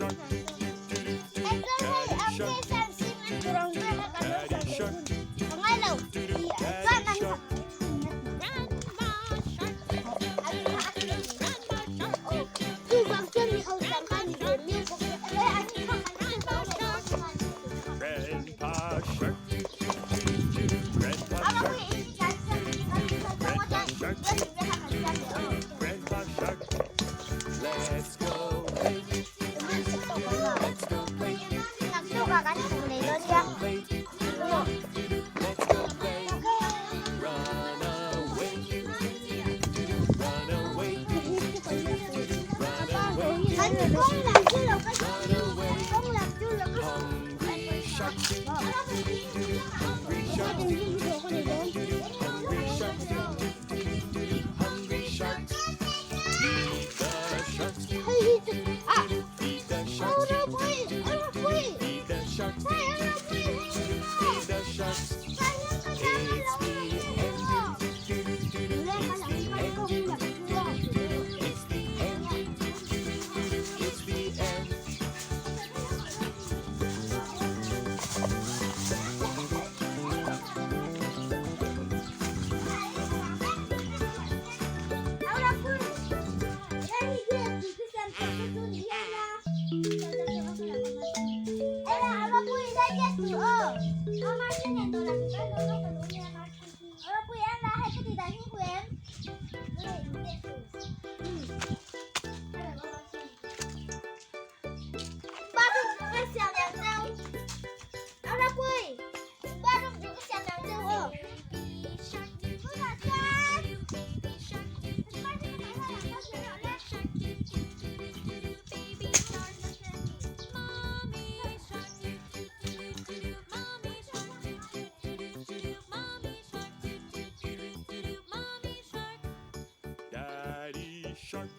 shark, Em rất hay daddy nghe shark, xem phim anh Cường đưa ra cả nước daddy sở shark, hữu và ngay đầu thì Doan daddy đang học shark, Dù bằng chân thì ông chẳng khai gì đến như của cái anh không anh không có grandpa shark, grandpa Ông đã shark, nghĩ cái chân anh không có chân Rất là cái thằng chân nữa grandpa shark. Let's go play, Mình sẽ tổng vào nào let's go play, làm siêu cả cái thằng này luôn nha play, Đúng rồi let's go play. Run away, run away, run away, Anh không làm chưa là cái run away. không làm chưa là cái Hungry shark, hungry Có shark, tình hình video con này luôn hungry shark, hungry shark. Feed the sharks, À feed the Ông sharks, đâu quay Ông đâu quay feed the sharks, Quay ông đâu quay feed the sharks. It's the end. It's the end. It's the end. Ba đừng cái xèo đèn đâu Ông ra quỳ Ba đừng cái xèo đèn đâu Cứ là cha Daddy shark,